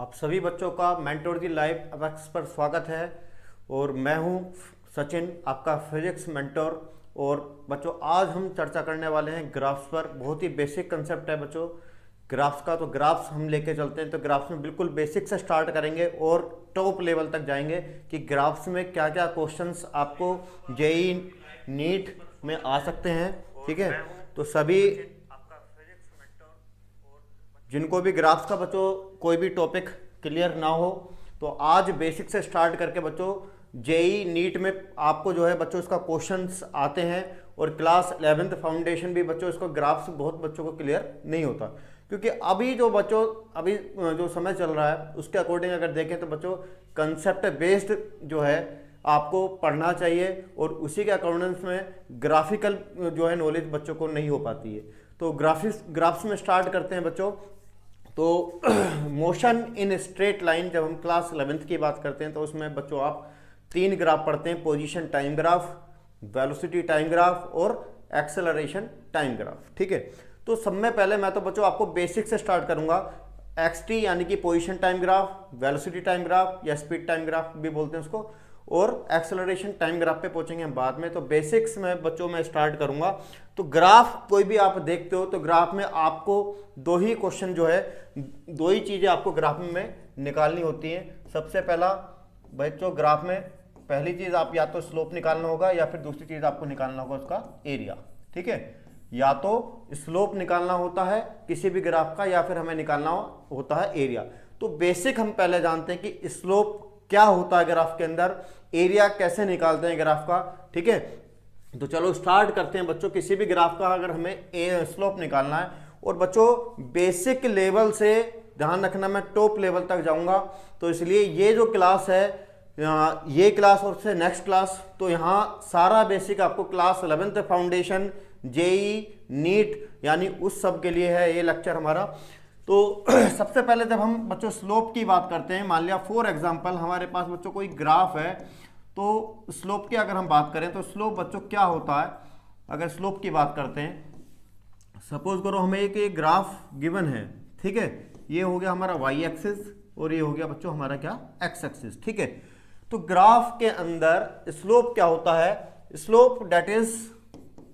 आप सभी बच्चों का मेंटोरजी लाइव अपेक्स पर स्वागत है। और मैं हूं सचिन, आपका फिजिक्स मेंटोर। और बच्चों आज हम चर्चा करने वाले हैं ग्राफ्स पर। बहुत ही बेसिक कंसेप्ट है बच्चों ग्राफ्स का, तो ग्राफ्स हम लेके चलते हैं। तो ग्राफ्स में बिल्कुल बेसिक से स्टार्ट करेंगे और टॉप लेवल तक जाएंगे कि ग्राफ्स में क्या क्या क्वेश्चंस आपको जेईई नीट में आ सकते हैं। ठीक है, तो सभी जिनको भी ग्राफ्स का बच्चों कोई भी टॉपिक क्लियर ना हो तो आज बेसिक से स्टार्ट करके बच्चों जेईई नीट में आपको जो है बच्चों इसका क्वेश्चंस आते हैं। और क्लास 11th फाउंडेशन भी बच्चों इसको ग्राफ्स बहुत बच्चों को क्लियर नहीं होता, क्योंकि अभी जो समय चल रहा है उसके अकॉर्डिंग अगर देखें तो बच्चों कंसेप्ट बेस्ड जो है आपको पढ़ना चाहिए। और उसी के अकॉर्डिंग्स में ग्राफिकल जो है नॉलेज बच्चों को नहीं हो पाती है। तो ग्राफ्स में स्टार्ट करते हैं बच्चों। तो मोशन इन स्ट्रेट लाइन, जब हम क्लास 11th की बात करते हैं तो उसमें बच्चों आप 3 ग्राफ पढ़ते हैं: position time graph, velocity time graph और एक्सेलरेशन टाइम ग्राफ। ठीक है, तो सब में पहले मैं तो बच्चों आपको बेसिक से स्टार्ट करूंगा। एक्सटी यानी कि position time graph, velocity time graph या स्पीड टाइम ग्राफ भी बोलते हैं उसको, और एक्सेलरेशन टाइम ग्राफ पे पहुंचेंगे हम बाद में। तो बेसिक्स में बच्चों में स्टार्ट करूंगा। तो ग्राफ कोई भी आप देखते हो तो ग्राफ में आपको दो ही क्वेश्चन जो है, दो ही चीजें आपको ग्राफ में निकालनी होती हैं। सबसे पहला बच्चों ग्राफ में पहली चीज आप या तो स्लोप निकालना होगा या फिर दूसरी चीज आपको निकालना होगा उसका एरिया। ठीक है, या तो स्लोप निकालना होता है किसी भी ग्राफ का या फिर हमें निकालना होता है एरिया। तो बेसिक हम पहले जानते हैं कि स्लोप क्या होता है ग्राफ के अंदर, एरिया कैसे निकालते हैं ग्राफ का। ठीक है, तो चलो स्टार्ट करते हैं बच्चों। किसी भी ग्राफ का अगर हमें स्लोप निकालना है, और बच्चों बेसिक लेवल से ध्यान रखना मैं टॉप लेवल तक जाऊंगा, तो इसलिए ये जो क्लास है ये क्लास और से नेक्स्ट क्लास, तो यहाँ सारा बेसिक आपको class 11th foundation JEE NEET यानी उस सब के लिए है ये लेक्चर हमारा। तो सबसे पहले जब हम बच्चों स्लोप की बात करते हैं, मान लिया फॉर एग्जांपल हमारे पास बच्चों कोई ग्राफ है, तो स्लोप की अगर हम बात करें तो स्लोप बच्चों क्या होता है। अगर स्लोप की बात करते हैं, सपोज करो हमें एक ग्राफ गिवन है। ठीक है, ये हो गया हमारा वाई एक्सिस और ये हो गया बच्चों हमारा क्या एक्स एक्सिस। ठीक है, तो ग्राफ के अंदर स्लोप क्या होता है, slope that is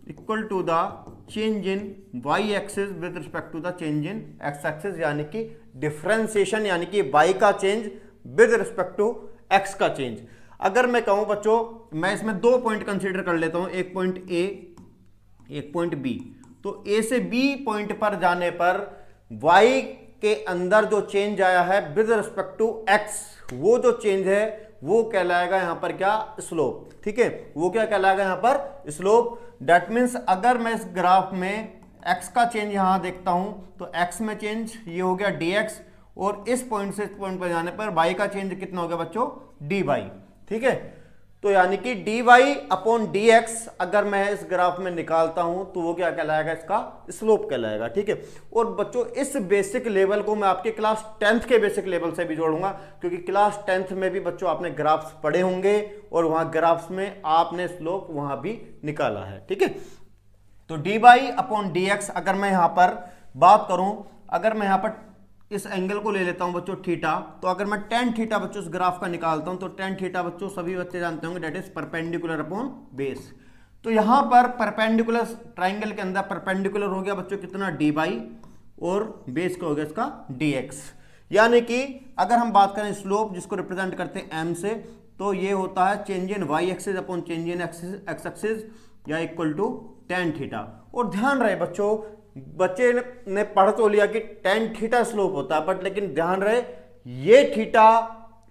equal to the change in y axis with respect to the change in x axis, यानी कि डिफरेंशिएशन यानी कि वाई का change with respect to x का चेंज। अगर मैं कहूं बच्चों, मैं इसमें 2 पॉइंट कंसीडर कर लेता हूं, एक पॉइंट ए एक पॉइंट बी। तो ए से बी पॉइंट पर जाने पर वाई के अंदर जो चेंज आया है विद रिस्पेक्ट टू एक्स, वो जो चेंज है वो कहलाएगा यहां पर क्या, स्लोप। ठीक है, वो क्या कहलाएगा यहां पर, स्लोप। दैट मीन्स अगर मैं इस ग्राफ में x का चेंज यहां देखता हूं तो x में चेंज ये हो गया dx, और इस पॉइंट से इस पॉइंट पर जाने पर y का चेंज कितना हो गया बच्चों, dy। ठीक है, तो यानी कि dy अपॉन dx अगर मैं इस ग्राफ में निकालता हूं तो वो क्या कहलाएगा, इसका स्लोप कहलाएगा। ठीक है, और बच्चों इस बेसिक लेवल को मैं आपके क्लास 10th के बेसिक लेवल से भी जोड़ूंगा, क्योंकि क्लास 10th में भी बच्चों आपने ग्राफ्स पढ़े होंगे और वहां ग्राफ्स में आपने स्लोप वहां भी निकाला है। ठीक है, तो dy अपॉन dx अगर मैं यहां पर बात करूं, अगर मैं यहां पर इस एंगल को ले लेता हूं बच्चों थीटा, तो अगर मैं tan थीटा बच्चों इस ग्राफ का निकालता हूं तो tan थीटा बच्चों सभी बच्चे जानते होंगे that is perpendicular upon base. तो यहां पर परपेंडिकुलर ट्राइंगल के अंदर परपेंडिकुलर हो गया बच्चों कितना, dy, और बेस का हो गया इसका dx। यानी कि अगर हम बात करें स्लोप जिसको रिप्रेजेंट करते हैं m से, तो ये होता है change in y axis upon change in x axis या इक्वल टू tan थीटा। और ध्यान रहे बच्चों, बच्चे ने पढ़ तो लिया कि tan थीटा स्लोप होता है, बट लेकिन ध्यान रहे ये थीटा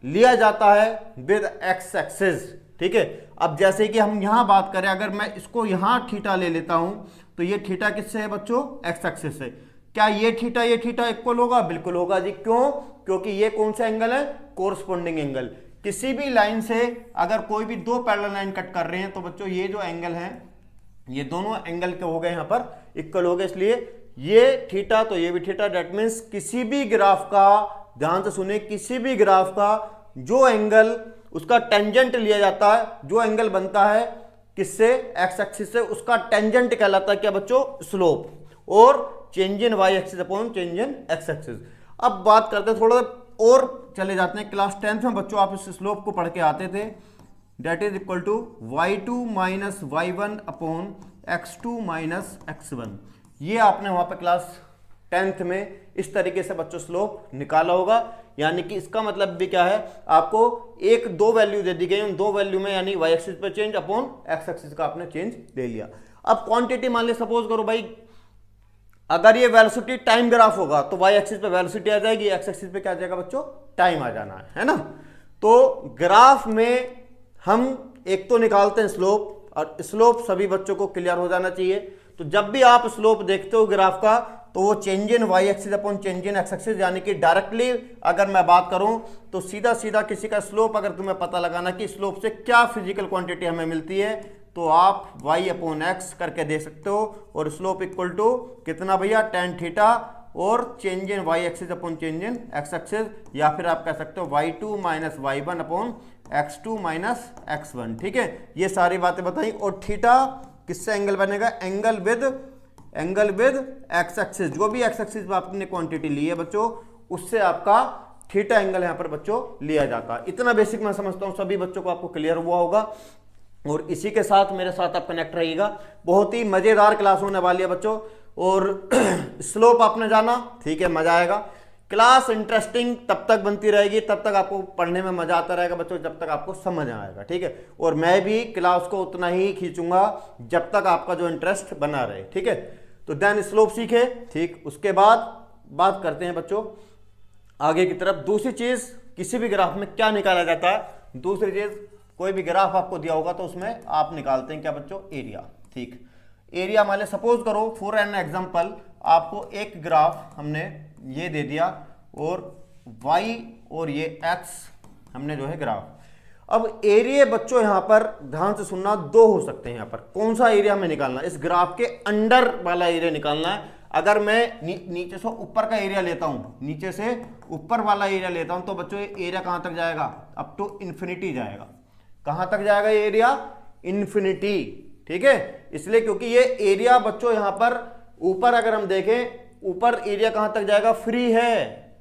लिया जाता है विद एक्स एक्सिस। ठीक है, अब जैसे कि हम यहां बात करें, अगर मैं इसको यहां थीटा ले लेता हूं तो ये थीटा किससे है बच्चों, एक्स एक्सिस से। क्या ये थीटा इक्वल होगा, बिल्कुल होगा जी। क्यों, क्योंकि ये कौन सा एंगल है, कोरस्पोंडिंग एंगल। किसी भी लाइन से अगर कोई भी 2 पैरेलल लाइन कट कर रहे हैं तो बच्चों ये जो एंगल है, ये दोनों एंगल के हो गए यहां पर इक्वल हो गए, इसलिए ये थीटा तो ये भी थीटा। दैट मींस किसी भी ग्राफ का, ध्यान से सुने, किसी भी ग्राफ का जो एंगल उसका टेंजेंट लिया जाता है, जो एंगल बनता है किससे, एक्स एक्सिस से, उसका टेंजेंट कहलाता है क्या बच्चों, स्लोप। और change in y axis upon change in x axis. अब बात करते हैं थोड़ा और चले जाते हैं, क्लास 10th में बच्चों आप इस स्लोप को पढ़ के आते थे, that is equal to y2 minus y1 upon x2 minus x1। ये आपने वहां पे क्लास 10th में इस तरीके से बच्चों स्लोप निकाला होगा। यानी कि इसका मतलब भी क्या है, आपको एक दो वैल्यू दे दी गई, उन दो वैल्यू में यानी y एक्सिस पे चेंज अपॉन x एक्सिस का आपने चेंज ले लिया। अब क्वांटिटी मान लिया, सपोज करो भाई अगर ये वेलोसिटी टाइम ग्राफ होगा तो y एक्सिस पे वेलोसिटी आ जाएगी, x एक्सिस पे क्या आ जाएगा बच्चों, टाइम आ जाना है ना। तो ग्राफ में हम एक तो निकालते हैं स्लोप, और स्लोप सभी बच्चों को क्लियर हो जाना चाहिए। तो जब भी आप स्लोप देखते हो ग्राफ का तो वो change in y axis upon change in x axis, यानी कि डायरेक्टली अगर मैं बात करूं तो सीधा सीधा किसी का स्लोप अगर तुम्हें पता लगाना कि स्लोप से क्या फिजिकल क्वांटिटी हमें मिलती है, तो आप y अपॉन एक्स करके दे सकते हो, और स्लोप इक्वल टू कितना भैया, tan थीटा और चेंज इन y एक्सिस अपॉन चेंज इन x एक्सिस, या फिर आप कह सकते हो y2 minus y1 upon x2 minus x1। ठीक है, ये सारी बातें बताई। और थीटा किससे एंगल बनेगा, एंगल विद x एक्सिस, जो भी x एक्सिस पे आपने क्वांटिटी ली है बच्चों उससे आपका थीटा एंगल यहां पर बच्चों लिया जाता है। इतना बेसिक मैं समझता हूं सभी बच्चों को आपको क्लियर हुआ होगा, और इसी के साथ मेरे साथ आप कनेक्ट रहिएगा। बहुत ही मजेदार क्लास होने वाली है बच्चों, और स्लोप आपने जाना, ठीक है, मजा आएगा। क्लास इंटरेस्टिंग तब तक बनती रहेगी, तब तक आपको पढ़ने में मजा आता रहेगा बच्चों, जब तक आपको समझ आएगा। ठीक है, और मैं भी क्लास को उतना ही खींचूंगा जब तक आपका जो इंटरेस्ट बना रहे। ठीक है, तो देन स्लोप सीखे, ठीक, उसके बाद बात करते हैं बच्चों आगे की तरफ। दूसरी चीज, किसी भी ग्राफ में क्या निकाला जाता है, दूसरी चीज, कोई भी ग्राफ आपको दिया होगा तो उसमें आप निकालते हैं क्या बच्चों, एरिया। ठीक, एरिया मान ले सपोज करो फॉर एन एग्जांपल आपको एक ग्राफ हमने ये दे दिया और y और ये x हमने जो है ग्राफ। अब एरिया बच्चों यहां पर ध्यान से सुनना, दो हो सकते हैं यहां पर। कौन सा एरिया हमें निकालना है, इस ग्राफ के अंडर वाला एरिया निकालना है। अगर मैं नीचे से ऊपर का एरिया लेता हूं, नीचे से ऊपर वाला एरिया लेता हूं, तो बच्चों ये एरिया कहां तक जाएगा, अप टू इन्फिनिटी जाएगा। कहां तक जाएगा ये एरिया, इन्फिनिटी। ठीक है, इसलिए क्योंकि ये एरिया बच्चों यहां पर ऊपर अगर हम देखें, ऊपर एरिया कहां तक जाएगा, फ्री है,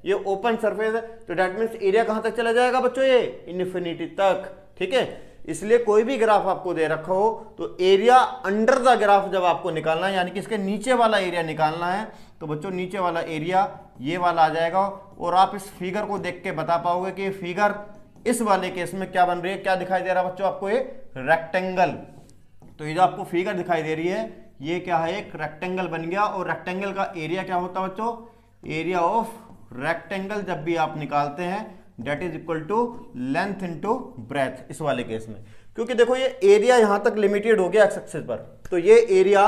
ये ओपन सरफेस है, तो दैट मींस एरिया कहां तक चला जाएगा बच्चों, ये इन्फिनिटी तक। ठीक है, इसलिए कोई भी ग्राफ आपको दे रखा हो तो एरिया अंडर द ग्राफ जब आपको निकालना है, यानी कि इसके नीचे वाला एरिया निकालना है, तो बच्चों नीचे वाला एरिया ये वाला आ जाएगा। और आप इस फिगर को देख के बता पाओगे कि ये फिगर इस वाले केस में क्या बन रही है, क्या दिखाई दे रहा है बच्चों आपको, ये रेक्टेंगल। तो ये जो आपको फिगर दिखाई दे रही है ये क्या है, एक रेक्टेंगल बन गया। और रेक्टेंगल का एरिया क्या होता है बच्चों, एरिया ऑफ रेक्टेंगल जब भी आप निकालते हैं that is equal to length into breadth, इस वाले केस में। क्योंकि देखो ये एरिया यहां तक लिमिटेड हो गया एक्स एक्सिस पर, तो ये एरिया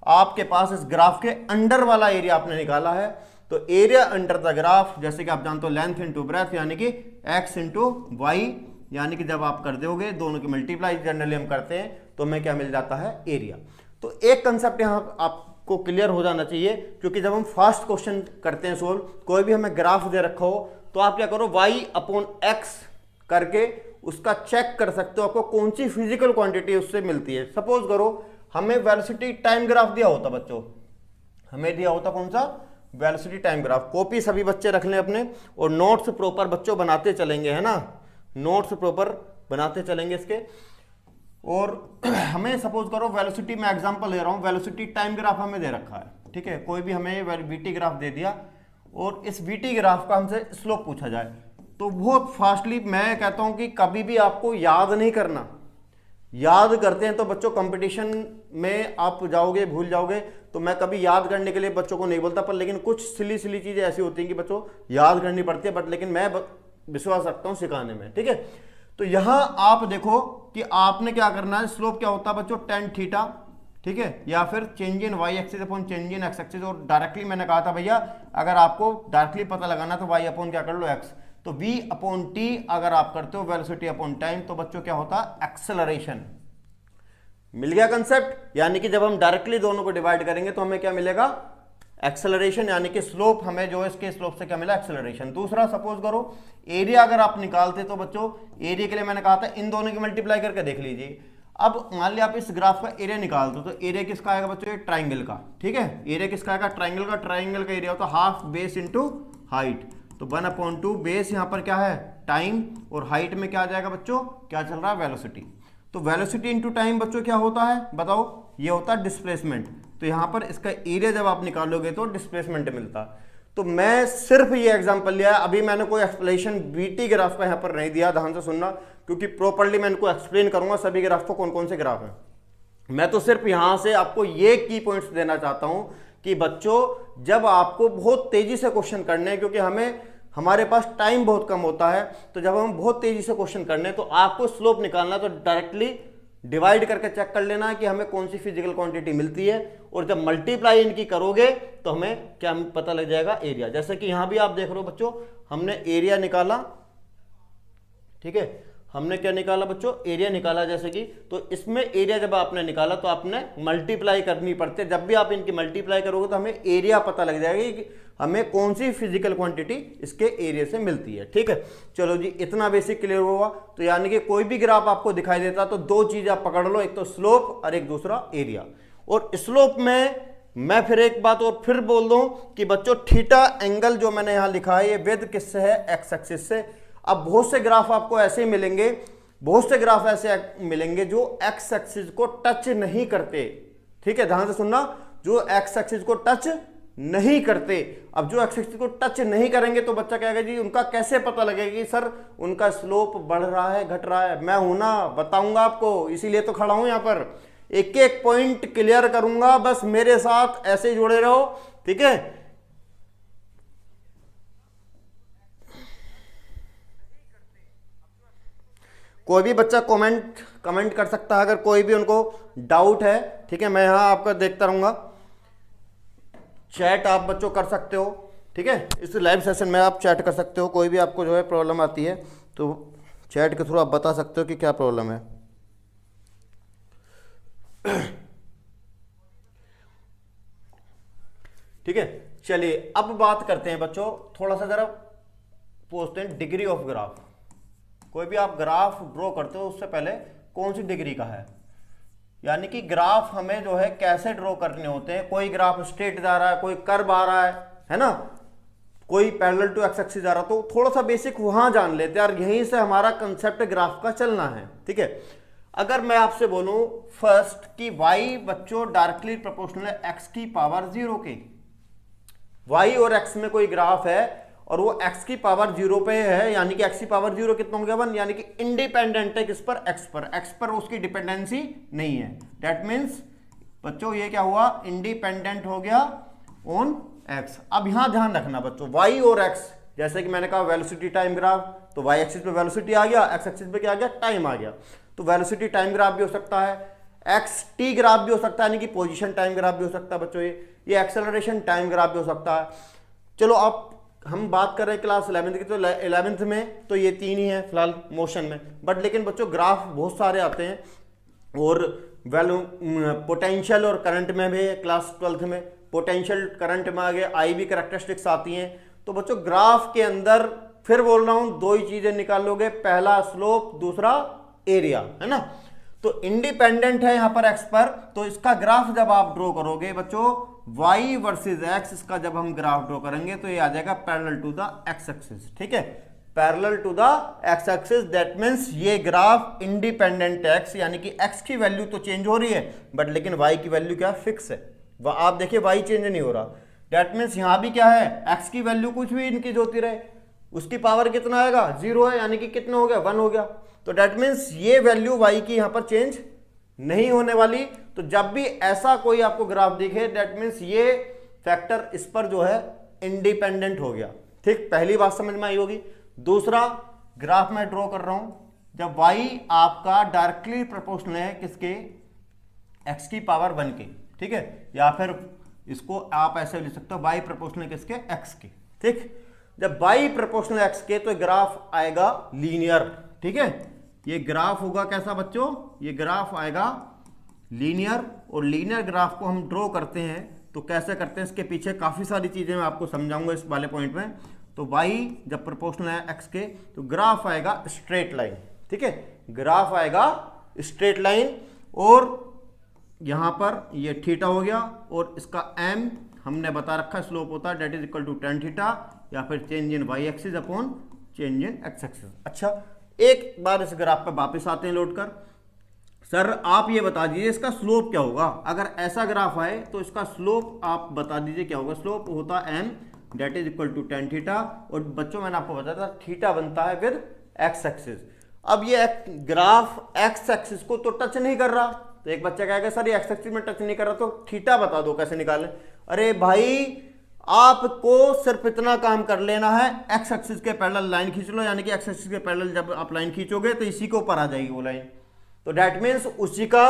आपके पास इस ग्राफ के अंडर वाला एरिया आपने निकाला है। तो एरिया अंडर द ग्राफ, जैसे कि आप जानते हो लेंथ इनटू ब्रेथ, यानी कि एक्स इंटू वाई, यानी कि जब आप कर दोगे दोनों की मल्टीप्लाई जनरली हम करते हैं तो हमें क्या मिल जाता है, एरिया। तो एक कंसेप्ट यहां आपको क्लियर हो जाना चाहिए, क्योंकि जब हम फास्ट क्वेश्चन करते हैं सोल्व, कोई भी हमें ग्राफ दे रखा हो तो आप क्या करो, y अपॉन x करके उसका चेक कर सकते हो आपको कौन सी फिजिकल क्वांटिटी उससे मिलती है। सपोज करो हमें वेलोसिटी टाइम ग्राफ दिया होता बच्चों, हमें दिया होता कौन सा, वेलोसिटी टाइम ग्राफ। कॉपी सभी बच्चे रख लें अपने, और नोट्स प्रॉपर बच्चों बनाते चलेंगे, है ना, नोट्स प्रॉपर बनाते चलेंगे इसके। और हमें सपोज करो वेलोसिटी, मैं एग्जांपल ले रहा हूं, वेलोसिटी टाइम ग्राफ हमें दे रखा है, ठीक है, कोई भी हमें वीटी ग्राफ दे दिया और इस वीटी ग्राफ का हमसे स्लोप पूछा जाए, तो बहुत फास्टली मैं कहता हूं कि कभी भी आपको याद नहीं करना। याद करते हैं तो बच्चों कंपटीशन में आप जाओगे, भूल जाओगे, तो मैं कभी याद करने के लिए बच्चों को नहीं बोलता, पर लेकिन कुछ सिली सिली चीजें ऐसी होती हैं कि बच्चों याद करनी पड़ती है, बट लेकिन मैं विश्वास रखता हूं सिखाने में, ठीक है। तो यहां आप देखो कि आपने क्या करना है, स्लोप क्या होता है बच्चों, tan थीटा, ठीक है, या फिर चेंज इन y एक्सिस अपॉन चेंज इन x एक्सिस। और डायरेक्टली मैंने कहा था भैया अगर आपको डायरेक्टली पता लगाना तो y अपॉन क्या कर लो, x। तो v अपॉन t अगर आप करते हो वेलोसिटी अपॉन टाइम, तो बच्चों क्या होता है, एक्सेलरेशन। मिल गया कंसेप्ट, यानी कि जब हम डायरेक्टली दोनों को डिवाइड करेंगे तो हमें क्या मिलेगा, एक्सेलरेशन, यानी कि स्लोप हमें जो है इसके स्लोप से क्या मिला, एक्सेलरेशन। दूसरा सपोज करो एरिया अगर आप निकालते तो बच्चों एरिया के लिए मैंने कहा था इन दोनों की मल्टीप्लाई करके देख लीजिए। अब मान लिया आप इस ग्राफ का एरिया निकाल दो, तो एरिया किसका आएगा बच्चों, ये ट्राइंगल का, ठीक है, एरिया किसका आएगा, ट्राइंगल का। ट्राइंगल का एरिया होता है हाफ बेस इंटू हाइट, तो 1/2 बेस यहाँ पर क्या है टाइम, और हाइट में क्या आ जाएगा बच्चों, क्या चल रहा है वेलोसिटी। तो वेलोसिटी इंटू टाइम बच्चों क्या होता है बताओ, ये होता है डिस्प्लेसमेंट। तो यहाँ पर इसका एरिया जब आप निकालोगे तो डिस्प्लेसमेंट मिलता है। तो मैं सिर्फ ये एग्जांपल लिया है, अभी मैंने कोई एक्सप्लेनेशन बीटी ग्राफ का यहाँ पर नहीं दिया, ध्यान से सुनना, क्योंकि प्रॉपर्ली मैं इनको एक्सप्लेन करूंगा सभी ग्राफ को कौन कौन से ग्राफ हैं। मैं तो सिर्फ यहां से आपको ये की पॉइंट्स देना चाहता हूं कि बच्चों जब आपको बहुत तेजी से क्वेश्चन करने हैं, क्योंकि हमारे पास टाइम बहुत कम होता है, तो जब हम बहुत तेजी से क्वेश्चन करने हैं तो आपको स्लोप निकालना, तो डायरेक्टली डिवाइड करके चेक कर लेना है कि हमें कौन सी फिजिकल क्वांटिटी मिलती है, और जब मल्टीप्लाई इनकी करोगे तो हमें क्या पता लग जाएगा, एरिया। जैसे कि यहां भी आप देख रहे हो बच्चों, हमने एरिया निकाला, ठीक है, हमने क्या निकाला बच्चों, एरिया निकाला। जैसे कि तो इसमें एरिया जब आपने निकाला तो आपने मल्टीप्लाई करनी पड़ती है, जब भी आप इनकी मल्टीप्लाई करोगे तो हमें एरिया पता लग जाएगा कि हमें कौन सी फिजिकल क्वांटिटी इसके एरिया से मिलती है। ठीक है, चलो जी, इतना बेसिक क्लियर हुआ। तो यानी कि कोई भी ग्राफ आपको दिखाई देता तो दो चीज आप पकड़ लो, एक तो स्लोप और एक दूसरा एरिया। और स्लोप में मैं फिर एक बात और फिर बोल दूं कि बच्चों थीटा एंगल जो मैंने यहां लिखा है ये विद किससे है, एक्स एक्सिस से। अब बहुत से ग्राफ आपको ऐसे मिलेंगे, बहुत से ग्राफ ऐसे मिलेंगे जो एक्स एक्सिस को टच नहीं करते। ठीक है, ध्यान से सुनना, जो एक्स एक्सिस को टच नहीं करते। अब जो एक्स एक्सिस को टच नहीं करेंगे तो बच्चा कहेगा जी उनका कैसे पता लगेगा कि सर उनका स्लोप बढ़ रहा है घट रहा है। मैं हूं ना, बताऊंगा आपको, इसीलिए तो खड़ा हूं यहां पर, एक एक पॉइंट क्लियर करूंगा, बस मेरे साथ ऐसे जुड़े रहो। ठीक है, कोई भी बच्चा कमेंट कर सकता है अगर कोई भी उनको डाउट है। ठीक है, मैं यहां आपका देखता रहूंगा, चैट आप बच्चों कर सकते हो। ठीक है, इस लाइव सेशन में आप चैट कर सकते हो, कोई भी आपको जो है प्रॉब्लम आती है तो चैट के थ्रू आप बता सकते हो कि क्या प्रॉब्लम है। ठीक है, चलिए अब बात करते हैं बच्चों, थोड़ा सा जरा पूछते हैं डिग्री ऑफ ग्राफ। कोई भी आप ग्राफ ड्रॉ करते हो उससे पहले कौन सी डिग्री का है, यानी कि ग्राफ हमें जो है कैसे ड्रॉ करने होते हैं। कोई ग्राफ स्ट्रेट जा रहा है, कोई कर्व आ रहा है ना, कोई पैरेलल टू एक्स एक्सिस जा रहा है, तो थोड़ा सा बेसिक वहां जान लेते हैं और यहीं से हमारा कंसेप्ट ग्राफ का चलना है। ठीक है, अगर मैं आपसे बोलूं फर्स्ट कि y बच्चों डायरेक्टली प्रोपोर्शनल है x की पावर 0 के, y और x में कोई ग्राफ है और वो x की पावर 0 पे है, यानी कि x की पावर 0 कितना हो गया 1, यानी कि इंडिपेंडेंट है किस पर, x पर उसकी डिपेंडेंसी नहीं है। दैट मीन्स बच्चों ये क्या हुआ, इंडिपेंडेंट हो गया ऑन x। अब यहां ध्यान रखना बच्चों, y और x, जैसे कि मैंने कहा वेलोसिटी टाइम ग्राफ, तो y एक्सिस पे वेलोसिटी आ गया, x एक्सिस पे क्या आ गया, टाइम आ गया। तो वेलोसिटी टाइम ग्राफ भी हो सकता है, एक्स टी ग्राफ भी हो सकता है, यानी कि पोजीशन टाइम ग्राफ भी हो सकता है बच्चों, ये एक्सेलरेशन टाइम ग्राफ भी हो सकता है। चलो अब हम बात कर रहे हैं क्लास 11th की, तो 11th में तो ये तीन ही है फिलहाल मोशन में, बट लेकिन बच्चों ग्राफ बहुत सारे आते हैं, और वैल्यू पोटेंशियल और करंट में भी क्लास 12th में पोटेंशियल करंट में आगे आई भी कैरेक्टरिस्टिक्स आती हैं। तो बच्चों ग्राफ के अंदर फिर बोल रहा हूं दो ही चीजें निकालोगे, पहला स्लोप, दूसरा एरिया, है ना। तो इंडिपेंडेंट है यहां पर x पर, तो इसका ग्राफ जब आप ड्रॉ करोगे बच्चों y वर्सेस x, इसका जब हम ग्राफ ड्रॉ करेंगे तो ये आ जाएगा parallel to the x axis. ठीक है, parallel to the x axis, that means ये ग्राफ इंडिपेंडेंट x, यानी कि x की वैल्यू तो चेंज हो रही है बट लेकिन y की वैल्यू क्या फिक्स है। आप देखिए y चेंज नहीं हो रहा, दैट मींस यहां भी क्या है, x की वैल्यू कुछ भी इंक्रीज होती रहे, उसकी पावर कितना आएगा, 0 है, यानी कि कितना हो गया, 1 हो गया। तो डेट मीन्स ये वैल्यू y की यहां पर चेंज नहीं होने वाली। तो जब भी ऐसा कोई आपको ग्राफ दिखे, डेट मीन्स ये फैक्टर इस पर जो है इंडिपेंडेंट हो गया। ठीक, पहली बात समझ में आई होगी। दूसरा ग्राफ मैं ड्रॉ कर रहा हूं, जब y आपका डायरेक्टली प्रोपोर्शनल है किसके, x की पावर 1 के। ठीक है, या फिर इसको आप ऐसे लिख सकते हो y प्रोपोर्शनल किसके, x के। ठीक, जब y प्रोपोर्शनल x के तो ग्राफ आएगा लीनियर। ठीक है, ये ग्राफ होगा कैसा बच्चों, ये ग्राफ आएगा लीनियर, और लीनियर ग्राफ को हम ड्रॉ करते हैं तो कैसे करते हैं, इसके पीछे काफी सारी चीजें मैं आपको समझाऊंगा इस वाले पॉइंट में। तो y जब प्रोपोर्शनल है x के तो ग्राफ आएगा स्ट्रेट लाइन। ठीक है, ग्राफ आएगा स्ट्रेट लाइन, और यहां पर ये थीटा हो गया, और इसका m हमने बता रखा है स्लोप होता है that is equal to tan theta, या फिर change in y axis upon change in x axis. अच्छा, एक बार इस ग्राफ पर वापस आते हैं लौट कर। सर आप ये बता दीजिए इसका स्लोप क्या होगा। अगर ऐसा ग्राफ आए तो इसका स्लोप आप बता दीजिए क्या होगा। स्लोप होता m that is equal to tan theta, और बच्चों मैंने आपको बताया था थीटा बनता है विद एक्स एक्सिस। अब ये ग्राफ एक्स एक्सिस को तो टच नहीं कर रहा, तो एक बच्चा कहेगा सर ये एक्स एक्सिस में टच नहीं कर रहा तो थीटा बता दो कैसे निकालें। अरे भाई आपको सिर्फ इतना काम कर लेना है, एक्स एक्सिस के पैरेलल लाइन खींच लो, यानी कि एक्स एक्सिस के पैरेलल जब आप लाइन खींचोगे तो इसी के ऊपर आ जाएगी वो लाइन। तो दैट मीन्स उसी का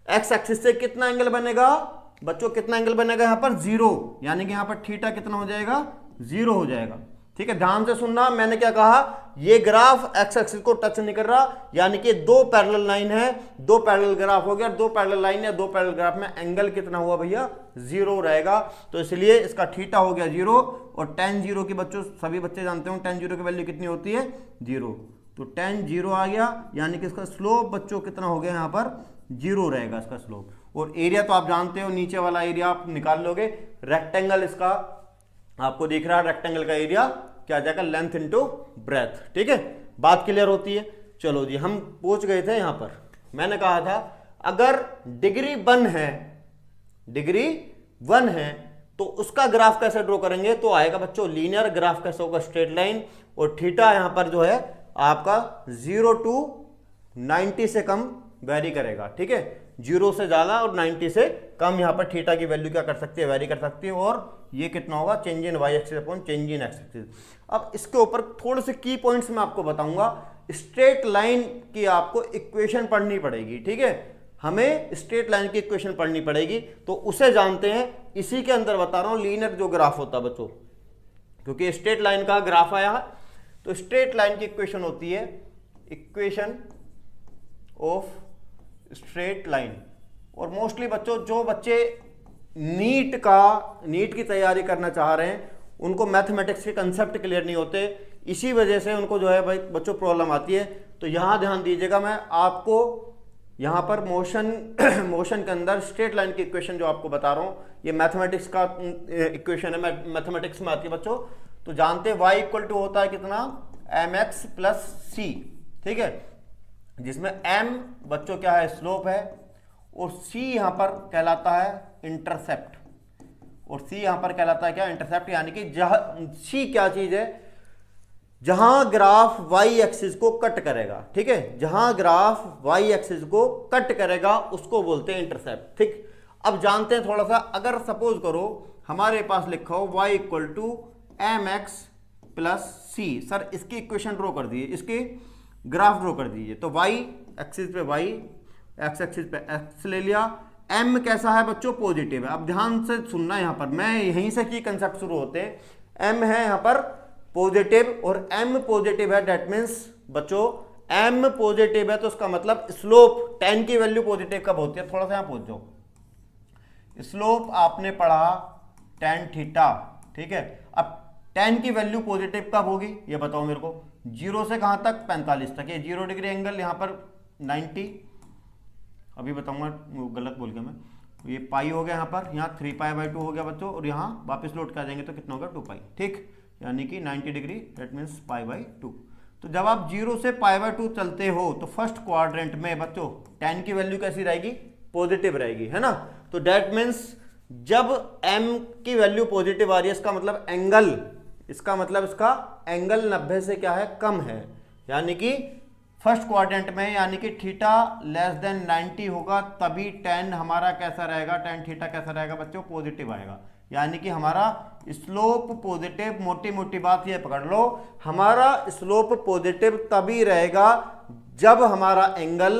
एक्स एक्सिस से कितना एंगल बनेगा बच्चों, कितना एंगल बनेगा यहाँ पर 0, यानी कि यहाँ पर थीटा कितना हो जाएगा 0 हो जाएगा। ठीक है, ध्यान से सुनना, मैंने क्या कहा, ये ग्राफ एक्स एक्सिस को टच नहीं कर रहा, यानी कि दो पैरेलल लाइन है, दो पैरेलल ग्राफ हो गया, दो पैरेलल लाइन है, दो पैरेलल ग्राफ में एंगल कितना हुआ भैया 0 रहेगा। तो इसलिए इसका थीटा हो गया 0, और tan 0 की बच्चों सभी बच्चे जानते हो tan 0 की वैल्यू कितनी होती है 0, तो tan 0 आ गया, यानी कि इसका स्लोप बच्चों कितना हो गया यहाँ पर 0 रहेगा इसका स्लोप। और एरिया तो आप जानते हो, नीचे वाला एरिया आप निकाल लोगे, रेक्टेंगल इसका आपको दिख रहा है, रेक्टेंगल का एरिया क्या आ जाएगा लेंथ इनटू ब्रेथ। ठीक है, बात क्लियर होती है। चलो जी, हम पूछ गए थे यहां पर, मैंने कहा था अगर डिग्री 1 है, डिग्री 1 है तो उसका ग्राफ कैसे ड्रॉ करेंगे, तो आएगा बच्चों लीनियर ग्राफ कैसे होगा, स्ट्रेट लाइन, और थीटा यहां पर जो है आपका 0 to 90 से कम वेरी करेगा। ठीक है, 0 से ज्यादा और 90 से कम यहाँ पर थीटा की वैल्यू क्या कर सकती है, वेरी कर सकती है, और ये कितना होगा change in y axis upon change in x axis. अब इसके ऊपर थोड़े से की पॉइंट्स मैं आपको बताऊंगा। स्ट्रेट लाइन की आपको इक्वेशन पढ़नी पड़ेगी। ठीक है, हमें स्ट्रेट लाइन की इक्वेशन पढ़नी पड़ेगी, तो उसे जानते हैं, इसी के अंदर बता रहा हूं लीनियर जो ग्राफ होता है बच्चों, क्योंकि स्ट्रेट लाइन का ग्राफ आया है, तो स्ट्रेट लाइन की इक्वेशन होती है इक्वेशन ऑफ स्ट्रेट लाइन। और मोस्टली बच्चों जो बच्चे नीट की तैयारी करना चाह रहे हैं उनको मैथमेटिक्स के कंसेप्ट क्लियर नहीं होते, इसी वजह से उनको जो है भाई बच्चों प्रॉब्लम आती है। तो यहां ध्यान दीजिएगा, मैं आपको यहां पर मोशन के अंदर स्ट्रेट लाइन की इक्वेशन जो आपको बता रहा हूं, ये मैथमेटिक्स का इक्वेशन है, मैथमेटिक्स में आती है बच्चों। तो जानते हैं y इक्वल टू होता है कितना mx प्लस c। ठीक है, जिसमें m बच्चों क्या है स्लोप है, और c यहां पर कहलाता है इंटरसेप्ट, और c यहां पर कहलाता है क्या इंटरसेप्ट, यानी कि c क्या चीज है, जहां ग्राफ y एक्सिस को कट करेगा। ठीक है, जहां ग्राफ y एक्सिस को कट करेगा उसको बोलते हैं इंटरसेप्ट। ठीक, अब जानते हैं थोड़ा सा, अगर सपोज करो हमारे पास लिखा हो y equal to mx plus c, sir इसकी इक्वेशन ड्रॉ कर दीजिए, इसकी ग्राफ ड्रॉ कर दीजिए। तो y एक्सिस पे y, x एक्सिस पे x ले लिया, m कैसा है बच्चों पॉजिटिव है। अब ध्यान से सुनना, यहां पर मैं यहीं से की कंसेप्ट शुरू होते हैं, m है यहां पर पॉजिटिव और m पॉजिटिव है, दैट मीन्स बच्चों m पॉजिटिव है तो उसका मतलब स्लोप tan की वैल्यू पॉजिटिव कब होती है, थोड़ा सा यहां पहुंच जाओ। स्लोप आपने पढ़ा tan थीटा। ठीक है, अब tan की वैल्यू पॉजिटिव कब होगी ये बताओ मेरे को, 0 से कहां तक 45 तक, ये 0 डिग्री एंगल यहां पर 90, अभी बताऊंगा गलत बोल गया मैं, ये पाई हो गया यहाँ पर, यहाँ 3π/2 हो गया बच्चों, और यहाँ वापस लौट के आ जाएंगे तो कितना होगा 2π। ठीक, यानी कि 90 डिग्री, दैट मीन्स π/2। तो जब आप 0 से π/2 चलते हो तो फर्स्ट क्वाड्रेंट में बच्चों tan की वैल्यू कैसी रहेगी, पॉजिटिव रहेगी, है ना। तो दैट मीन्स जब m की वैल्यू पॉजिटिव आ रही है, इसका मतलब एंगल, इसका मतलब इसका एंगल 90 से क्या है कम है, यानी कि फर्स्ट क्वाड्रेंट में, यानी कि थीटा लेस देन 90 होगा, तभी tan हमारा कैसा रहेगा, tan थीटा कैसा रहेगा बच्चों पॉजिटिव आएगा, यानी कि हमारा स्लोप पॉजिटिव। मोटी मोटी बात ये पकड़ लो, हमारा स्लोप पॉजिटिव तभी रहेगा जब हमारा एंगल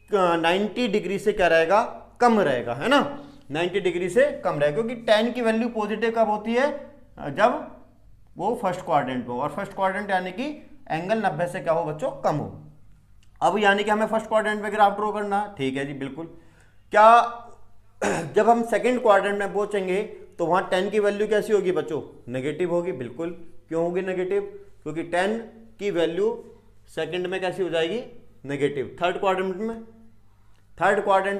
90 डिग्री से क्या रहेगा, कम रहेगा, है ना, 90 डिग्री से कम रहेगा, क्योंकि tan की वैल्यू पॉजिटिव कब होती है, जब वो फर्स्ट क्वाड्रेंट में हो, और फर्स्ट क्वाड्रेंट यानी कि एंगल 90 से क्या हो बच्चों कम हो। अब यानी कि हमें फर्स्ट क्वाड्रेंट में ग्राफ ड्रॉ करना है, ठीक है जी बिल्कुल। क्या जब हम सेकंड क्वाड्रेंट में पहुंचेंगे तो वहां tan की वैल्यू कैसी होगी बच्चों, नेगेटिव होगी, बिल्कुल। क्यों होगी नेगेटिव, क्योंकि tan की वैल्यू सेकंड में कैसी हो जाएगी, नेगेटिव। थर्ड क्वाड्रेंट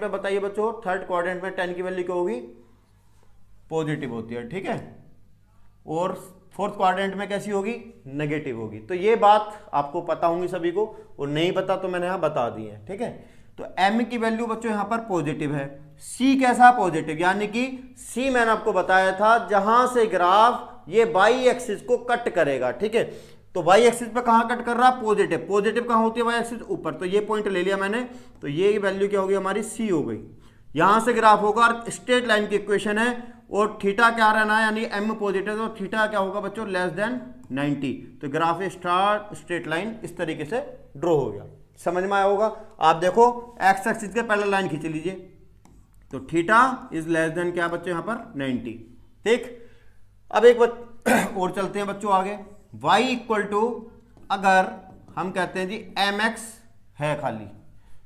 में बताइए बच्चों, थर्ड क्वाड्रेंट में tan की वैल्यू क्या होगी, पॉजिटिव होती है। ठीक है, और फोर्थ क्वाड्रेंट में कैसी होगी, नेगेटिव होगी। तो ये बात आपको पता होंगी सभी को, और नहीं पता तो मैंने यहाँ बता दी है, ठीक है। तो m की वैल्यू बच्चों यहाँ पर पॉजिटिव है, c कैसा पॉजिटिव, यानी कि c मैंने आपको बताया था जहां से ग्राफ ये वाई एक्सिस को कट करेगा, ठीक है। तो वाई एक्सिस पे कहाँ कट कर रहा है, पॉजिटिव। पॉजिटिव कहाँ होती है वाई एक्सिस, ऊपर। तो ये पॉइंट ले लिया मैंने, तो ये वैल्यू क्या होगी हमारी, c हो गई। यहां से ग्राफ होगा और स्ट्रेट लाइन की इक्वेशन है, और थीटा क्या रहना है, यानी m पॉजिटिव, तो थीटा क्या होगा बच्चों, लेस देन 90। तो ग्राफ स्ट्रेट लाइन इस तरीके से ड्रॉ हो गया, समझ में आया होगा। आप देखो एक्स एक्सिस के पैरेलल लाइन खींच लीजिए, तो थीटा इज लेस देन क्या बच्चों यहाँ पर 90, ठीक। अब एक और चलते हैं बच्चों आगे। y इक्वल टू, अगर हम कहते हैं जी mx है खाली,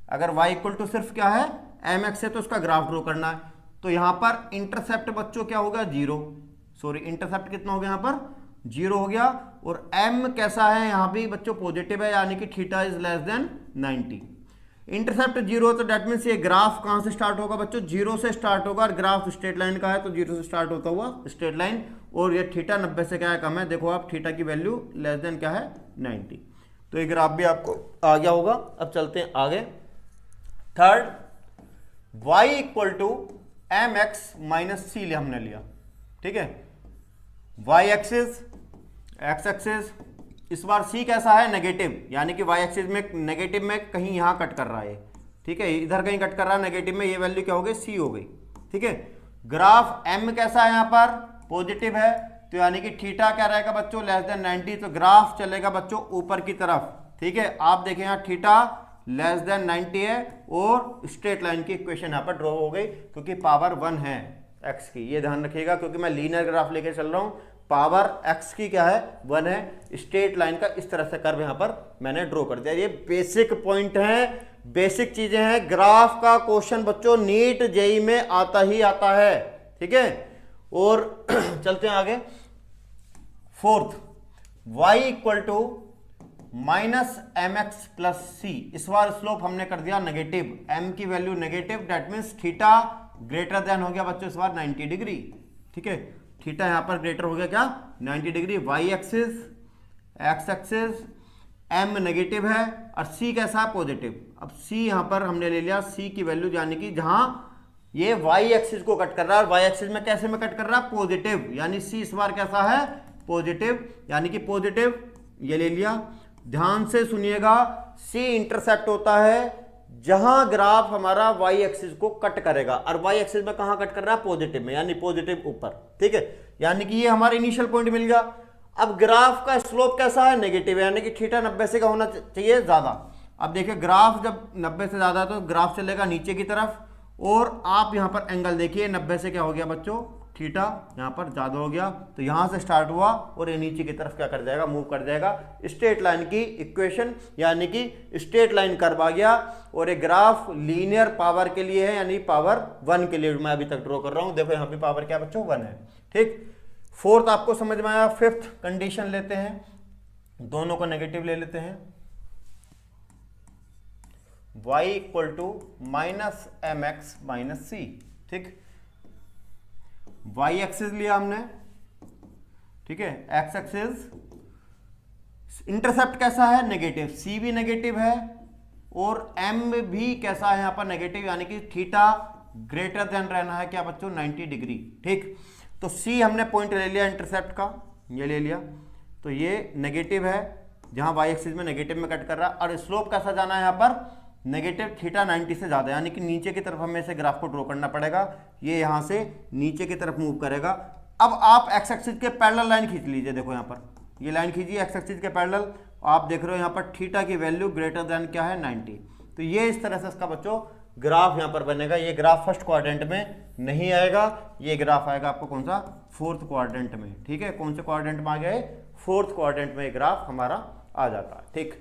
अगर y इक्वल टू सिर्फ क्या है, mx है, तो उसका ग्राफ ड्रॉ करना है। तो यहां पर इंटरसेप्ट बच्चों क्या होगा, जीरो, सॉरी इंटरसेप्ट कितना हो गया यहाँ पर, जीरो हो गया। और m कैसा है यहाँ भी बच्चों, पॉजिटिव है, यानी कि theta is less than 90। Intercept zero, तो डेट मीन्स ये ग्राफ कहां से स्टार्ट होगा बच्चों, जीरो से स्टार्ट होगा, और ग्राफ स्ट्रेट लाइन का है तो जीरो से स्टार्ट होता हुआ स्ट्रेट लाइन, और ये थीटा 90 से क्या है, कम है। देखो आप थीटा की वैल्यू लेस देन क्या है, 90। तो ये ग्राफ भी आपको आ गया होगा। अब चलते हैं आगे। Third, y equal to M X minus C हमने लिया, ठीक है। y एक्सिस, x एक्सिस, इस बार c कैसा है, नेगेटिव, यानी कि y एक्सिस में नेगेटिव में कहीं यहां कट कर रहा है, ठीक है, इधर कहीं कट कर रहा है नेगेटिव में, ये वैल्यू क्या हो गई, c हो गई, ठीक है। ग्राफ m कैसा है, यहां पर पॉजिटिव है, तो यानी कि थीटा क्या रहेगा बच्चों, लेस देन 90। तो ग्राफ चलेगा बच्चों ऊपर की तरफ, ठीक है। आप देखें यहाँ थीटा लेस देन 90 है, और स्ट्रेट लाइन की इक्वेशन यहाँ पर ड्रॉ हो गई, क्योंकि पावर 1 है x की, ये ध्यान रखिएगा, क्योंकि मैं लीनियर ग्राफ लेके चल रहा हूँ, पावर x की क्या है, 1 है। स्ट्रेट लाइन का इस तरह से कर्व यहाँ पर मैंने ड्रॉ कर दिया। ये बेसिक पॉइंट है, बेसिक चीजें हैं। ग्राफ का क्वेश्चन बच्चों नीट जेई में आता ही आता है, ठीक है। और चलते हैं आगे। Fourth, y equal to minus M X plus C, इस बार स्लोप हमने कर दिया नेगेटिव, m की value negative, that means theta greater than हो गया बच्चों इस बार 90 डिग्री, ठीक है। थीटा यहां पर ग्रेटर हो गया क्या, 90 degree. y axis, x axis, m negative है, और c कैसा है, पॉजिटिव। अब c यहां पर हमने ले लिया c की वैल्यू, यानी कि जहां ये y एक्सिस को कट कर रहा है, और y एक्सिस में कैसे में कट कर रहा है, पॉजिटिव, यानी c इस बार कैसा है, पॉजिटिव, यानी कि पॉजिटिव, ये ले लिया। ध्यान से सुनिएगा, c इंटरसेप्ट होता है जहां ग्राफ हमारा y एक्सिस को कट करेगा, और y एक्सिस में कहां कट कर रहा है, पॉजिटिव में, यानी पॉजिटिव ऊपर, ठीक है। यानी कि ये हमारा इनिशियल पॉइंट मिल गया। अब ग्राफ का स्लोप कैसा है, नेगेटिव, यानी कि थीटा 90 से का होना चाहिए ज्यादा। अब देखिए ग्राफ जब 90 से ज्यादा है तो ग्राफ चलेगा नीचे की तरफ, और आप यहां पर एंगल देखिए 90 से क्या हो गया बच्चों, थीटा यहां पर ज्यादा हो गया, तो यहां से स्टार्ट हुआ और ये नीचे की तरफ क्या कर जाएगा, मूव कर जाएगा। स्ट्रेट लाइन की इक्वेशन, यानी कि स्ट्रेट लाइन कर्व आ गया, और ये ग्राफ लीनियर पावर के लिए है, यानी पावर 1 के लिए मैं अभी तक ड्रॉ कर रहा हूं। देखो यहाँ पे पावर क्या बच्चों, 1 है, ठीक। फोर्थ आपको समझ में आया। फिफ्थ कंडीशन लेते हैं, दोनों को नेगेटिव ले लेते हैं। y equal to minus M X minus C, ठीक। y एक्सिस लिया हमने, ठीक है, x एक्सिस, इंटरसेप्ट कैसा है, नेगेटिव, c भी नेगेटिव है, और m भी कैसा है यहाँ पर, नेगेटिव, यानी कि थीटा ग्रेटर देन रहना है क्या बच्चों, 90 डिग्री, ठीक। तो c हमने पॉइंट ले लिया इंटरसेप्ट का, ये ले लिया, तो ये नेगेटिव है, जहां y एक्सिस में नेगेटिव में कट कर रहा है, और स्लोप कैसा जाना है यहाँ पर, नेगेटिव, थीटा 90 से ज्यादा, यानी कि नीचे की तरफ हमें इसे ग्राफ को ड्रॉ करना पड़ेगा, ये यहां से नीचे की तरफ मूव करेगा। अब आप एक्स एक्सिस के पैरेलल लाइन खींच लीजिए, देखो यहाँ पर ये लाइन खींचिए एक्स एक्सिस के पैरेलल, आप देख रहे हो यहाँ पर थीटा की वैल्यू ग्रेटर देन क्या है, 90। तो ये इस तरह से इसका बच्चों ग्राफ यहाँ पर बनेगा। ये ग्राफ फर्स्ट क्वाड्रेंट में नहीं आएगा, ये ग्राफ आएगा आपको कौन सा, फोर्थ क्वाड्रेंट में, ठीक है। कौन से क्वाड्रेंट में आ गया, फोर्थ क्वाड्रेंट में ये ग्राफ हमारा आ जाता है, ठीक।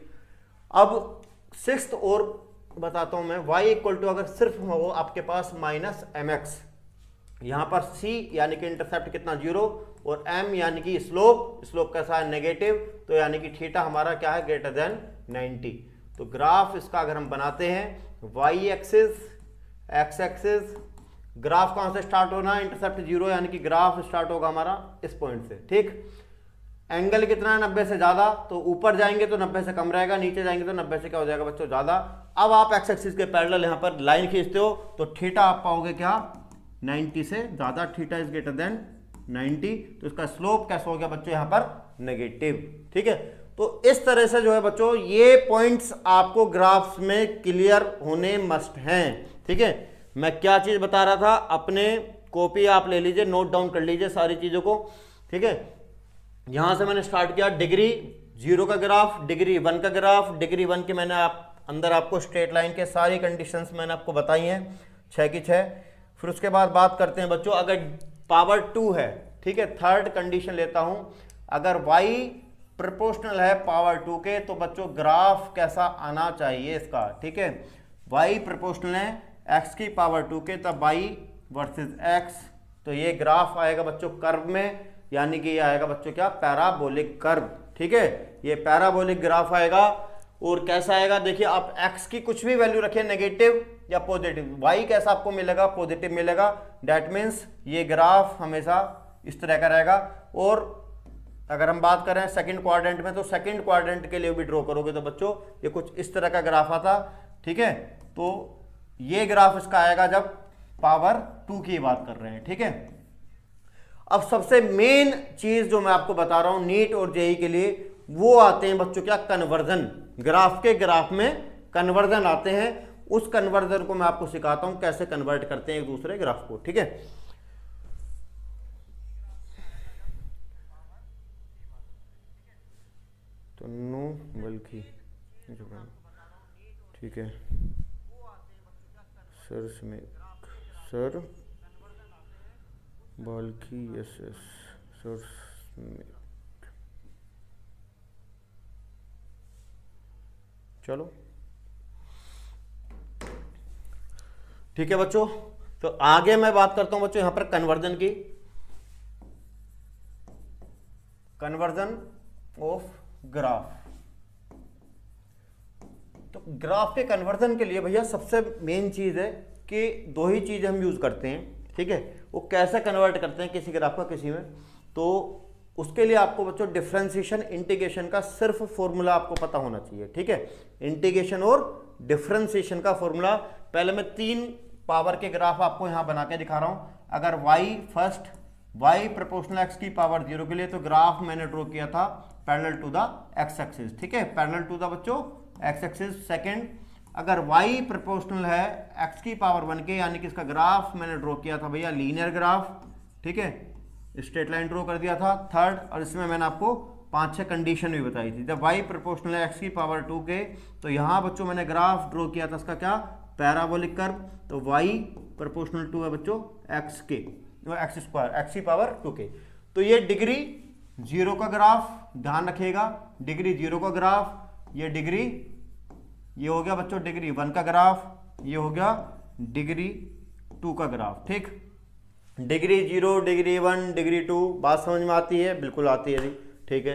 अब सिक्स्थ और बताता हूं मैं, y इक्वल टू अगर सिर्फ हो आपके पास माइनस एम एक्स, यहां पर c यानी कि इंटरसेप्ट कितना, 0, और m यानी कि स्लोप, स्लोप कैसा है, नेगेटिव, तो यानी कि थीटा हमारा क्या है, ग्रेटर देन 90। तो ग्राफ इसका अगर हम बनाते हैं, y axis, x axis, graph कहां से स्टार्ट होना है, इंटरसेप्ट 0, यानी कि ग्राफ स्टार्ट होगा हमारा इस पॉइंट से, ठीक। एंगल कितना है 90 से ज्यादा, तो ऊपर जाएंगे तो 90 से कम रहेगा, नीचे जाएंगे तो 90 से क्या हो जाएगा बच्चों ज्यादा। अब आप एक्स एक्सिस के पैरेलल यहाँ पर लाइन खींचते हो तो थीटा आप पाओगे क्या 90 से ज्यादा, थीटा इज ग्रेटर देन 90, तो इसका स्लोप कैसा हो गया बच्चों यहाँ पर नेगेटिव। ठीक है, तो इस तरह से जो है बच्चों ये पॉइंट्स आपको ग्राफ्स में क्लियर होने मस्ट हैं। ठीक है, मैं क्या चीज बता रहा था, अपने कॉपी आप ले लीजिए, नोट डाउन कर लीजिए सारी चीजों को। ठीक है, यहां से मैंने स्टार्ट किया डिग्री 0 का ग्राफ, डिग्री 1 का ग्राफ, डिग्री 1 के मैंने अंदर आपको स्ट्रेट लाइन के सारी कंडीशंस मैंने आपको बताई हैं 6 की 6। फिर उसके बाद बात करते हैं बच्चों, अगर पावर 2 है, ठीक है, थर्ड कंडीशन लेता हूं, अगर y प्रोपोर्शनल है पावर 2 के तो बच्चों ग्राफ कैसा आना चाहिए इसका। ठीक है, y प्रोपोर्शनल है x की पावर 2 के, तब y वर्सेस x, तो ये ग्राफ आएगा बच्चों कर्व में, यानी कि ये आएगा बच्चों क्या पैराबोलिक कर्व। ठीक है, ये पैराबोलिक ग्राफ आएगा। और कैसा आएगा देखिए, आप x की कुछ भी वैल्यू रखिए, नेगेटिव या पॉजिटिव, y कैसा आपको मिलेगा पॉजिटिव मिलेगा, दैट मीन्स ये ग्राफ हमेशा इस तरह का रहेगा। और अगर हम बात करें सेकंड क्वाड्रेंट में, तो सेकंड क्वाड्रेंट के लिए भी ड्रॉ करोगे तो बच्चों ये कुछ इस तरह का ग्राफ आता। ठीक है, तो ये ग्राफ इसका आएगा जब पावर 2 की बात कर रहे हैं। ठीक है, अब सबसे मेन चीज जो मैं आपको बता रहा हूं नीट और जेई के लिए, वो आते हैं बच्चों क्या कन्वर्जन, ग्राफ के ग्राफ में कन्वर्जन आते हैं। उस कन्वर्जन को मैं आपको सिखाता हूं कैसे कन्वर्ट करते हैं एक दूसरे ग्राफ को। ठीक है, तो नो बल्कि, ठीक है सर बल्कि यस सर, चलो ठीक है बच्चों, तो आगे मैं बात करता हूं बच्चों यहां पर कन्वर्जन की, कन्वर्जन ऑफ ग्राफ। तो ग्राफ के कन्वर्जन के लिए भैया सबसे मेन चीज है कि दो ही चीज हम यूज करते हैं। ठीक है, वो कैसे कन्वर्ट करते हैं किसी ग्राफ का किसी में, तो उसके लिए आपको बच्चों डिफरेंशिएशन इंटीग्रेशन का सिर्फ फॉर्मूला आपको पता होना चाहिए। ठीक है, इंटीग्रेशन और डिफरेंशिएशन का फॉर्मूला, पहले मैं 3 पावर के ग्राफ आपको यहां बना के दिखा रहा हूं। अगर y first, y proportional x की पावर 0 के लिए, तो ग्राफ मैंने ड्रॉ किया था parallel to the x axis. ठीक है, पैरेलल टू द बच्चों x एक्सिस। सेकंड, अगर y प्रोपोर्शनल है x की पावर 1 के, यानी कि इसका ग्राफ मैंने ड्रॉ किया था भैया लीनियर ग्राफ। ठीक है, स्ट्रेट लाइन ड्रॉ कर दिया था। थर्ड, और इसमें मैंने आपको 5-6 कंडीशन भी बताई थी। जब y प्रोपोर्शनल है x की पावर 2 के, तो यहाँ बच्चों मैंने ग्राफ ड्रॉ किया था इसका क्या पैराबोलिक कर्व। तो y प्रोपोर्शनल टू है बच्चों x के, एक्स स्क्वायर x की पावर 2 के। तो ये डिग्री 0 का ग्राफ, ध्यान रखिएगा डिग्री 0 का ग्राफ, ये डिग्री, ये हो गया बच्चों डिग्री 1 का ग्राफ, ये हो गया डिग्री 2 का ग्राफ। ठीक, डिग्री 0, डिग्री 1, डिग्री 2, बात समझ में आती है? बिल्कुल आती है जी। ठीक है,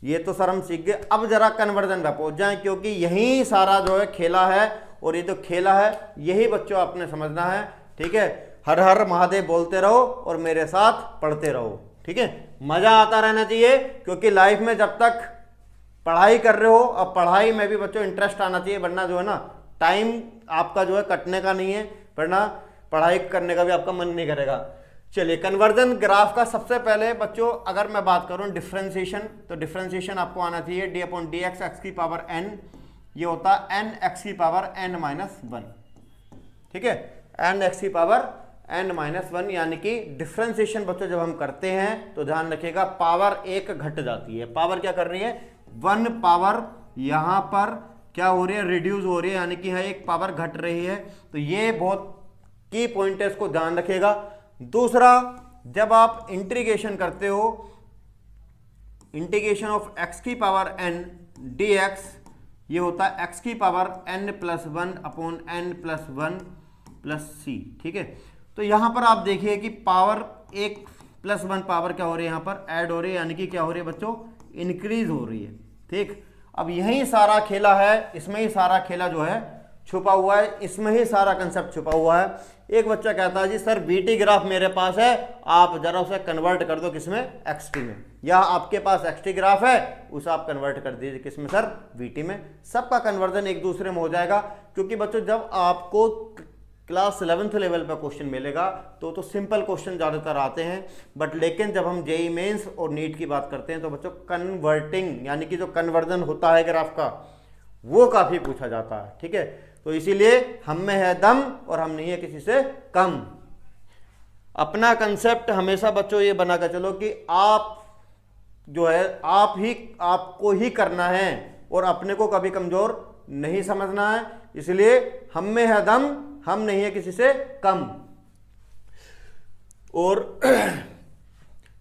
ये तो सर हम सीख गए। अब जरा कन्वर्जन पे पहुंच जाएं, क्योंकि यही सारा जो है खेला है, और ये जो खेला है यही बच्चों आपने समझना है। ठीक है, हर हर महादेव बोलते रहो और मेरे साथ पढ़ते रहो। ठीक है, मजा आता रहना चाहिए, क्योंकि लाइफ में जब तक पढ़ाई कर रहे हो, अब पढ़ाई में भी बच्चों इंटरेस्ट आना चाहिए, वरना जो है ना टाइम आपका जो है कटने का नहीं है, वरना पढ़ाई करने का भी आपका मन नहीं करेगा। चलिए, कन्वर्जन ग्राफ का सबसे पहले बच्चों अगर मैं बात करूं डिफरेंशिएशन, तो डिफरेंशिएशन आपको आना चाहिए D upon D x, x की पावर n, ये होता है n एक्स की पावर n-1। ठीक है, n एक्स की पावर n-1, यानी कि डिफरेंशिएशन बच्चों जब हम करते हैं तो ध्यान रखिएगा पावर 1 घट जाती है। पावर क्या कर रही है 1 पावर यहां पर क्या हो रही है रिड्यूस हो रही है, यानी कि एक पावर घट रही है। तो ये बहुत की पॉइंट है, इसको ध्यान रखिएगा। दूसरा, जब आप इंटीग्रेशन करते हो, इंटीग्रेशन ऑफ x की पावर n dx, ये होता है x की power n+1 upon n+1 plus c। ठीक है, तो यहां पर आप देखिए कि पावर 1+1 पावर क्या हो रही है, यहां पर ऐड हो रही है, यानी कि क्या हो रही है बच्चों इंक्रीज हो रही है। ठीक, अब यही सारा खेला है, इसमें ही सारा खेला जो है छुपा हुआ है, इसमें ही सारा कंसेप्ट छुपा हुआ है। एक बच्चा कहता है जी सर बीटी ग्राफ मेरे पास है, आप जरा उसे कन्वर्ट कर दो किसमें एक्सटी में। या आपके पास एक्सटी ग्राफ है, उसे आप कन्वर्ट कर दीजिए किसमें सर, वीटी में। सबका कन्वर्जन एक दूसरे में हो जाएगा, क्योंकि बच्चों जब आपको क्लास 11th लेवल पर क्वेश्चन मिलेगा तो सिंपल क्वेश्चन ज़्यादातर आते हैं, बट लेकिन जब हम जेई मेंस और नीट की बात करते हैं तो बच्चों कन्वर्टिंग यानी कि जो कन्वर्जन होता है ग्राफ का, वो काफ़ी पूछा जाता है। ठीक है, तो इसीलिए हम में है दम और हम नहीं है किसी से कम। अपना कंसेप्ट हमेशा बच्चों ये बना कर चलो कि आप जो है आपको ही करना है और अपने को कभी कमजोर नहीं समझना है। इसलिए हम में है दम, हम नहीं है किसी से कम। और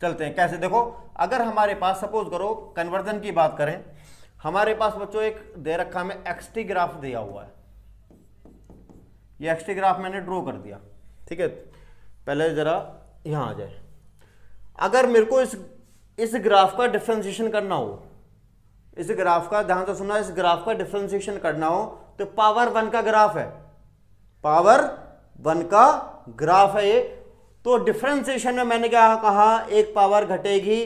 चलते हैं कैसे, देखो अगर हमारे पास सपोज करो कन्वर्जन की बात करें, हमारे पास बच्चों एक दे रखा में एक्सटी ग्राफ दिया हुआ है। ये एक्सटी ग्राफ मैंने ड्रॉ कर दिया। ठीक है, पहले जरा यहां आ जाए। अगर मेरे को इस ग्राफ का डिफरेंशिएशन करना हो, इस ग्राफ का ध्यान से सुनना, इस ग्राफ का डिफरेंशिएशन करना हो तो पावर 1 का ग्राफ है, पावर 1 का ग्राफ है ये। तो डिफरेंशिएशन में मैंने क्या कहा, एक पावर घटेगी।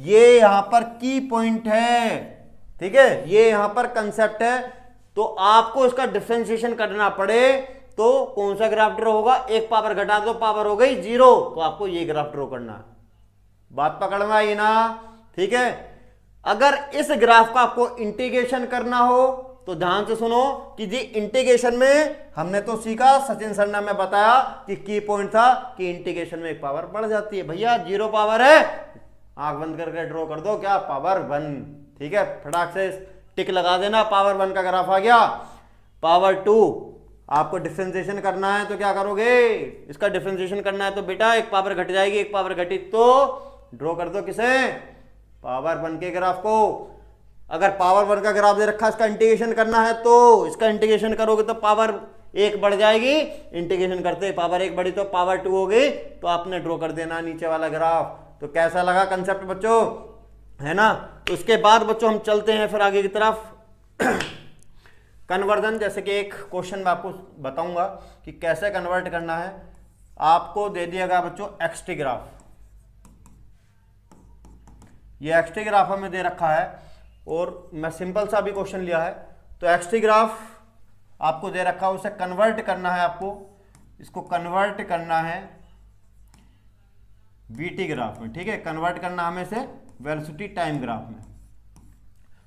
ये यहां पर की पॉइंट है, ठीक है, ये यहां पर कंसेप्ट है। तो आपको इसका डिफरेंशिएशन करना पड़े तो कौन सा ग्राफ ड्रॉ होगा, एक पावर घटा दो, पावर हो गई 0, तो आपको ये ग्राफ ड्रॉ करना है। बात पकड़ में आई ना? ठीक है, अगर इस ग्राफ का आपको इंटीग्रेशन करना हो तो ध्यान से सुनो कि जी इंटीग्रेशन में हमने तो सीखा, सचिन सर ने हमें बताया कि की पॉइंट था कि इंटीग्रेशन में एक पावर बढ़ जाती है। भैया 0 पावर है, आंख बंद करके ड्रॉ कर दो, क्या पावर 1। ठीक है, फटाक से टिक लगा देना, पावर 1 का ग्राफ आ गया। पावर 2 आपको डिफरेंशिएशन करना है तो क्या करोगे, इसका डिफरेंशिएशन करना है तो बेटा एक पावर घट जाएगी, एक पावर घटी तो ड्रॉ कर दो किसे, पावर 1 के ग्राफ को। अगर पावर 1 का ग्राफ दे रखा, इसका इंटीग्रेशन करना है तो इसका इंटीग्रेशन करोगे तो पावर 1 बढ़ जाएगी, इंटीग्रेशन करते पावर 1 बढ़ी तो पावर 2 हो गई, तो आपने ड्रॉ कर देना नीचे वाला ग्राफ। तो कैसा लगा कंसेप्ट बच्चों, है ना? तो उसके बाद बच्चों हम चलते हैं फिर आगे की तरफ। कन्वर्जन, जैसे कि एक क्वेश्चन मैं आपको बताऊंगा कि कैसे कन्वर्ट करना है। आपको दे दिया गया बच्चों एक्सटी ग्राफ, ये एक्सटी ग्राफ हमें दे रखा है और मैं सिंपल सा भी क्वेश्चन लिया है। तो एक्सटी ग्राफ आपको दे रखा है, उसे कन्वर्ट करना है आपको, इसको कन्वर्ट करना है वीटी ग्राफ में। ठीक है, कन्वर्ट करना हमें से वेलोसिटी टाइम ग्राफ में।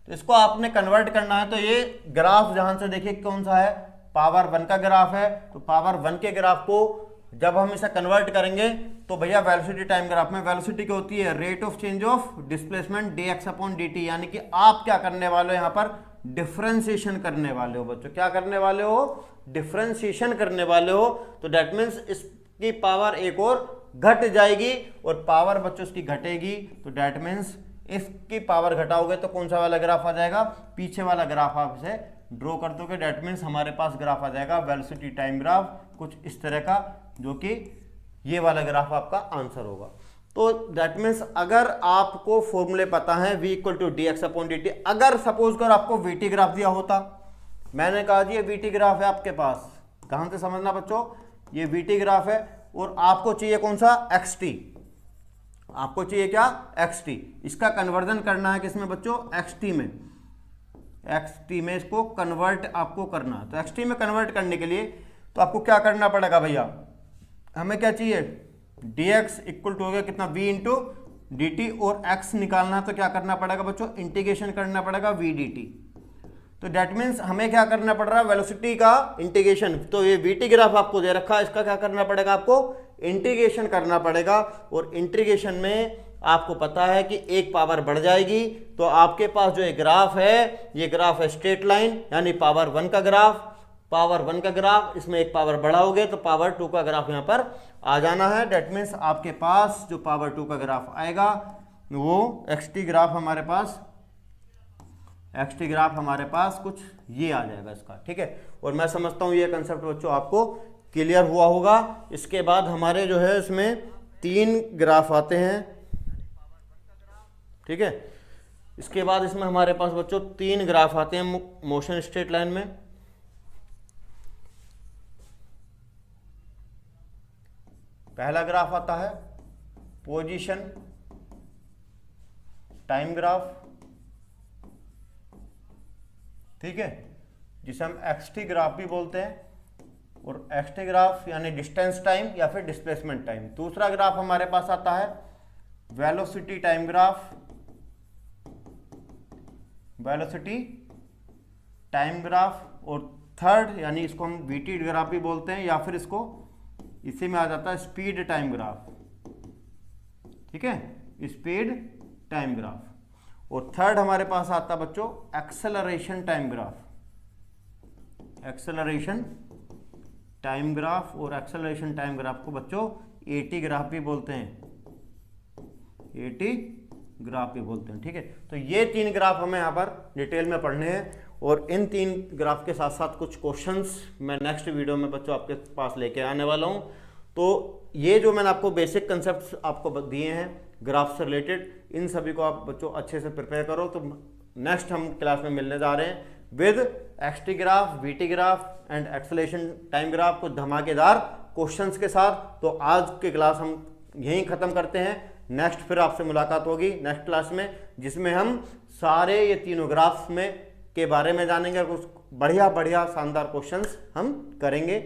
तो इसको आपने कन्वर्ट करना है तो ये ग्राफ जहां से देखिए कौन सा है, पावर 1 का ग्राफ है। तो पावर 1 के ग्राफ को जब हम इसे कन्वर्ट करेंगे तो भैया वेलोसिटी टाइम ग्राफ में वेलोसिटी क्या होती है, rate of change of displacement dx upon dt। यानी कि आप क्या करने वाले हो, यहाँ पर डिफरेंशिएशन करने वाले हो बच्चों। क्या करने वाले हो, डिफरेंशिएशन करने वाले हो। तो दैट मीन्स इसकी पावर एक और घट जाएगी और पावर बच्चों इसकी घटेगी, तो दैट मीन्स इसकी पावर घटाओगे तो कौन सा वाला ग्राफ आ जाएगा, पीछे वाला ग्राफ आप इसे ड्रॉ कर दोगे। दैट मीन्स हमारे पास ग्राफ आ जाएगा वेलोसिटी टाइम ग्राफ कुछ इस तरह का, जो कि ये वाला ग्राफ आपका आंसर होगा। तो दैट मीन्स अगर आपको फॉर्मूले पता है v equal to d x upon d t, अगर सपोज कर आपको वीटी ग्राफ दिया होता, मैंने कहा जी ये वीटी ग्राफ है आपके पास, कहां से समझना बच्चों, ये वीटी ग्राफ है और आपको चाहिए कौन सा, एक्सटी। आपको चाहिए क्या, एक्सटी। इसका कन्वर्जन करना है किसमें बच्चों, एक्सटी में। एक्सटी में इसको कन्वर्ट आपको करना है। तो एक्सटी में कन्वर्ट करने के लिए तो आपको क्या करना पड़ेगा भैया, हमें क्या चाहिए, dx इक्वल टू हो गया कितना, v इंटू डी टी, और x निकालना है तो क्या करना पड़ेगा बच्चों, इंटीग्रेशन करना पड़ेगा v dt। तो दैट मीन्स हमें क्या करना पड़ रहा है, वेलोसिटी का इंटीग्रेशन। तो ये vt ग्राफ आपको दे रखा है, इसका क्या करना पड़ेगा, आपको इंटीग्रेशन करना पड़ेगा। और इंटीग्रेशन में आपको पता है कि एक पावर बढ़ जाएगी, तो आपके पास जो ये ग्राफ है, ये ग्राफ है स्ट्रेट लाइन, यानी पावर 1 का ग्राफ, पावर 1 का ग्राफ, इसमें एक पावर बढ़ाओगे तो पावर 2 का ग्राफ यहाँ पर आ जाना है। डेट मीन्स आपके पास जो पावर 2 का ग्राफ आएगा वो एक्सटी ग्राफ हमारे पास, एक्सटी ग्राफ हमारे पास कुछ ये आ जाएगा इसका। ठीक है, और मैं समझता हूँ ये कंसेप्ट बच्चों आपको क्लियर हुआ होगा। इसके बाद हमारे जो है इसमें 3 ग्राफ आते हैं। ठीक है, इसके बाद इसमें हमारे पास बच्चों 3 ग्राफ आते हैं मोशन स्ट्रेट लाइन में। पहला ग्राफ आता है पोजीशन टाइम ग्राफ, ठीक है, जिसे हम एक्सटी ग्राफ भी बोलते हैं, और एक्सटी ग्राफ यानी डिस्टेंस टाइम या फिर डिस्प्लेसमेंट टाइम। दूसरा ग्राफ हमारे पास आता है velocity time graph, velocity time graph, और थर्ड यानी इसको हम वीटी ग्राफ भी बोलते हैं, या फिर इसको इसी में आ जाता है स्पीड टाइम ग्राफ, ठीक है, स्पीड टाइम ग्राफ। और थर्ड हमारे पास आता है बच्चों acceleration time graph, acceleration time graph, और एक्सेलरेशन टाइम ग्राफ को बच्चों एटी ग्राफ भी बोलते हैं, एटी ग्राफ भी बोलते हैं, ठीक है। तो ये तीन ग्राफ हमें यहाँ पर डिटेल में पढ़ने हैं, और इन तीन ग्राफ के साथ साथ कुछ क्वेश्चंस मैं नेक्स्ट वीडियो में बच्चों आपके पास लेके आने वाला हूँ। तो ये जो मैंने आपको बेसिक कंसेप्ट्स आपको दिए हैं ग्राफ से रिलेटेड, इन सभी को आप बच्चों अच्छे से प्रिपेयर करो। तो नेक्स्ट हम क्लास में मिलने जा रहे हैं with x t graph, v t graph and acceleration time graph, कुछ धमाकेदार क्वेश्चंस के साथ। तो आज की क्लास हम यहीं ख़त्म करते हैं। नेक्स्ट फिर आपसे मुलाकात होगी नेक्स्ट क्लास में, जिसमें हम सारे ये तीनों ग्राफ्स में के बारे में जानेंगे, और कुछ बढ़िया बढ़िया शानदार क्वेश्चंस हम करेंगे।